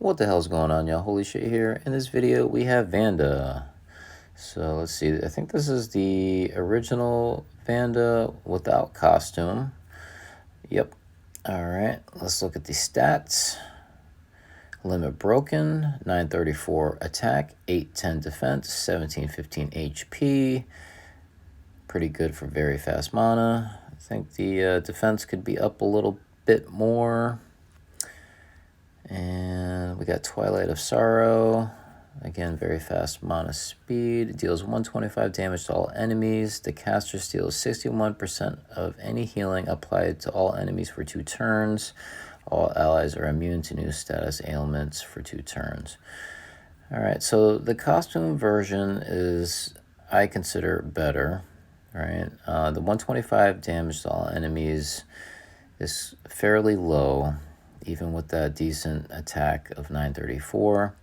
What the hell's going on, y'all? Holy shit here. In this video, we have Vanda. So let's see. I think this is the original Vanda without costume. Yep. All right. Let's look at the stats. Limit broken, 934 attack, 810 defense, 1715 HP. Pretty good for very fast mana. I think the defense could be up a little bit more. And we got Twilight of Sorrow. Again, very fast mana speed. It deals 125 damage to all enemies. The caster steals 61% of any healing applied to all enemies for 2 turns. All allies are immune to new status ailments for 2 turns. Alright, so the costume version is, I consider, better. Right? The 125 damage to all enemies is fairly low, even with that decent attack of 934.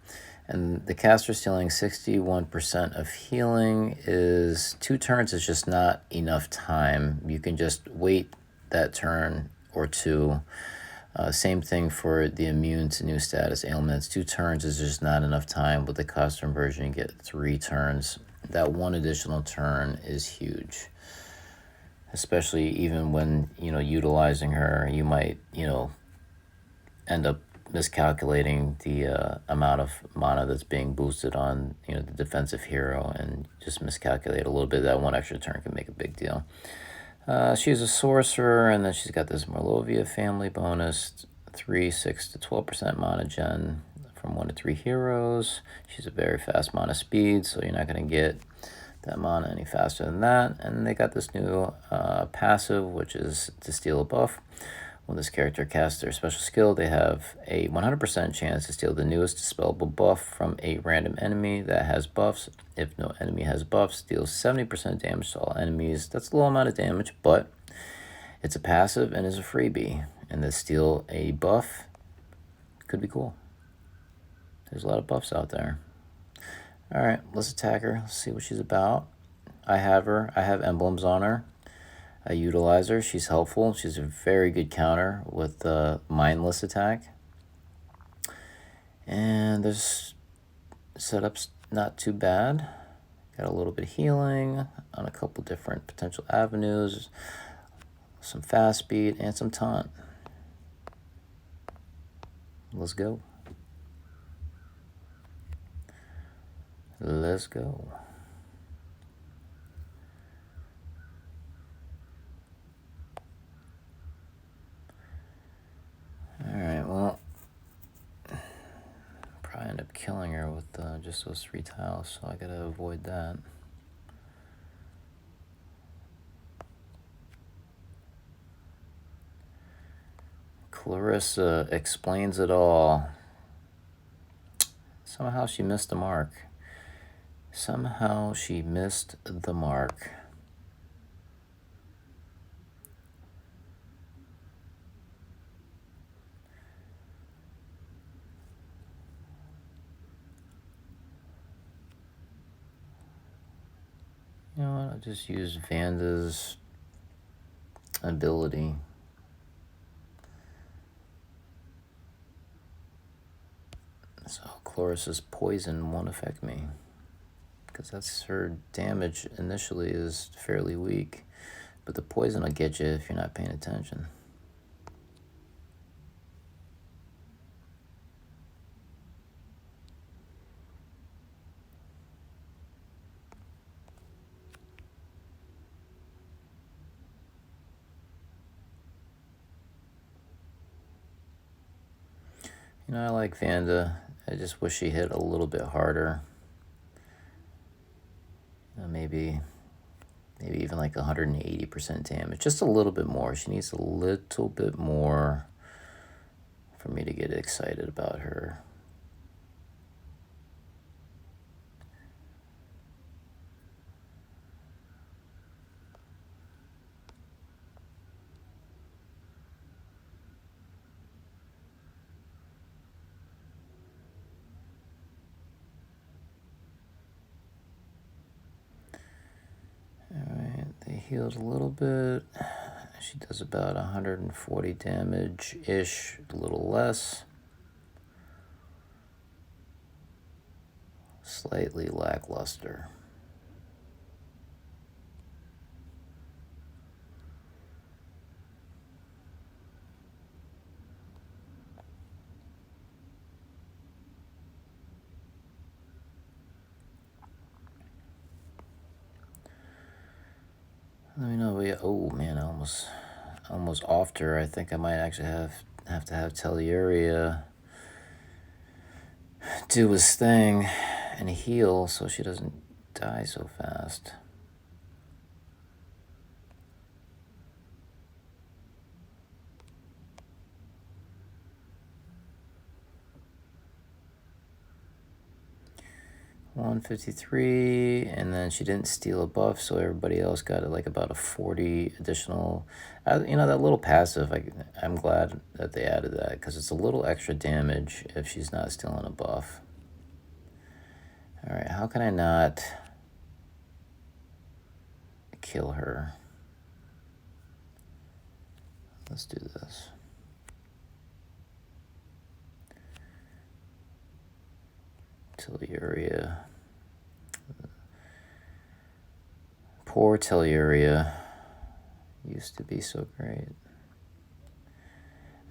And the caster stealing 61% of healing is 2 turns is just not enough time. You can just wait that turn or 2. Same thing for the immune to new status ailments. 2 turns is just not enough time. With the costume version, you get 3 turns. That 1 additional turn is huge. Especially even when, utilizing her, you might, end up miscalculating the amount of mana that's being boosted on, the defensive hero, and just miscalculate a little bit. That 1 extra turn can make a big deal. She's a sorcerer, and then she's got this Merlovia family bonus, 6 to 12% mana gen from 1 to 3 heroes. She's a very fast mana speed, so you're not going to get that mana any faster than that. And they got this new passive, which is to steal a buff. When this character casts their special skill, they have a 100% chance to steal the newest dispellable buff from a random enemy that has buffs. If no enemy has buffs, deals 70% damage to all enemies. That's a low amount of damage, but it's a passive and is a freebie. And to steal a buff could be cool. There's a lot of buffs out there. All right, let's attack her. Let's see what she's about. I have her. I have emblems on her. I utilize her. She's helpful. She's a very good counter with the mindless attack. And there's setups not too bad. Got a little bit of healing on a couple different potential avenues. Some fast speed and some taunt. Let's go. Let's go. Alright, well, probably end up killing her with just those 3 tiles, so I gotta avoid that. Clarissa explains it all. Somehow she missed the mark. Somehow she missed the mark. You know what? I'll just use Vanda's ability. So Clarissa's poison won't affect me, because that's her damage initially is fairly weak, but the poison will get you if you're not paying attention. I like Vanda. I just wish she hit a little bit harder. Maybe even like 180% damage. Just a little bit more. She needs a little bit more for me to get excited about her. They healed a little bit. She does about 140 damage-ish, a little less. Slightly lackluster. Let me know. Oh man, I almost offed her. I think I might actually have to have Telluria do his thing and heal so she doesn't die so fast. $153, and then she didn't steal a buff, so everybody else got like about a 40 additional. You know, that little passive, I'm glad that they added that because it's a little extra damage if she's not stealing a buff. All right, how can I not kill her? Let's do this. Telluria. Poor Telluria. Used to be so great.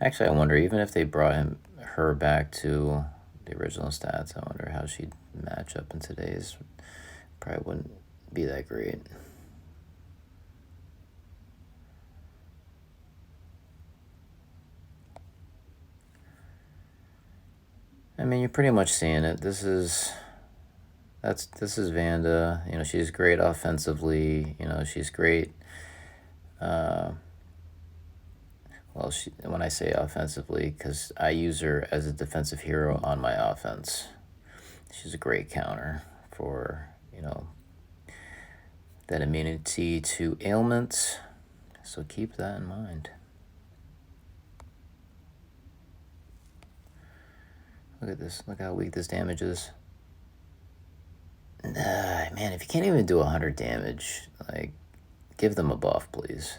Actually, I wonder, even if they brought her back to the original stats, I wonder how she'd match up in today's. Probably wouldn't be that great. I mean, you're pretty much seeing it. This is Vanda. You know, she's great offensively. You know, she's great. Well, when I say offensively, because I use her as a defensive hero on my offense. She's a great counter for, you know, that immunity to ailments. So keep that in mind. Look at this. Look how weak this damage is. Man, if you can't even do 100 damage, like, give them a buff, please.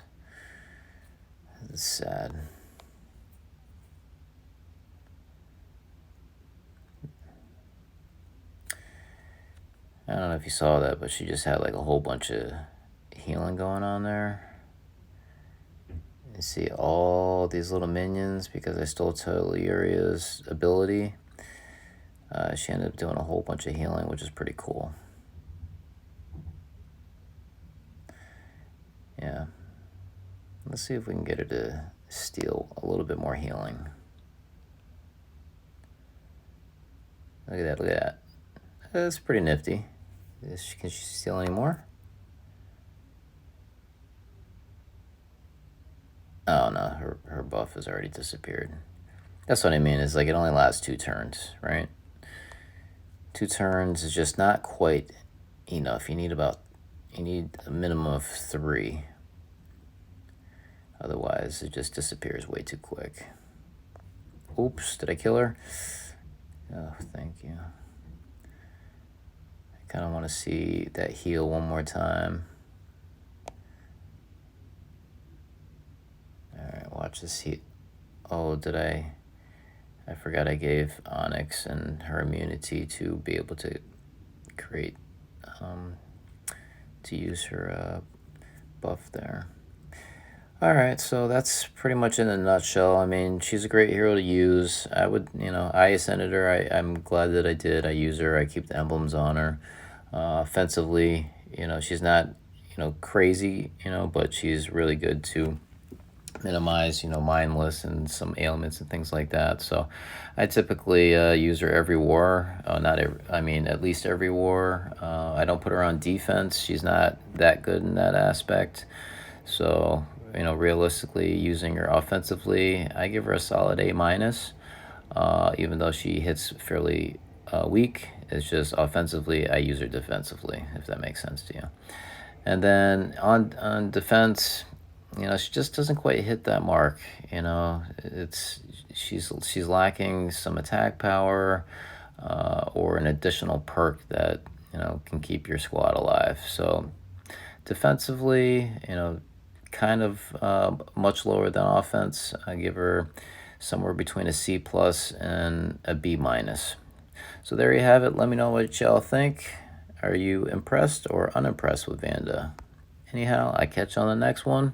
It's sad. I don't know if you saw that, but she just had like a whole bunch of healing going on there. You see all these little minions because I stole Telluria's ability. She ended up doing a whole bunch of healing, which is pretty cool. Yeah. Let's see if we can get her to steal a little bit more healing. Look at that, look at that. That's pretty nifty. Can she steal any more? Oh no, her buff has already disappeared. That's what I mean, is like it only lasts 2 turns, right? 2 turns is just not quite enough. You need a minimum of 3. Otherwise, it just disappears way too quick. Oops, did I kill her? Oh, thank you. I kind of want to see that heal one more time. All right, watch this heal. Oh, I forgot I gave Onyx and her immunity to be able to create, to use her buff there. All right, so that's pretty much in a nutshell. I mean, she's a great hero to use. I would, I ascended her. I'm glad that I did. I use her. I keep the emblems on her. Offensively, she's not, crazy, but she's really good to minimize, mindless and some ailments and things like that. So I typically use her every war. At least every war. I don't put her on defense. She's not that good in that aspect. So, realistically, using her offensively, I give her a solid A minus, even though she hits fairly weak. It's just offensively, I use her defensively, if that makes sense to you. And then on defense, she just doesn't quite hit that mark. She's lacking some attack power, or an additional perk that can keep your squad alive. So defensively, kind of much lower than offense. I give her somewhere between a C plus and a B minus. So there you have it. Let me know what y'all think. Are you impressed or unimpressed with Vanda? Anyhow, I catch you on the next one.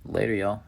Later, y'all.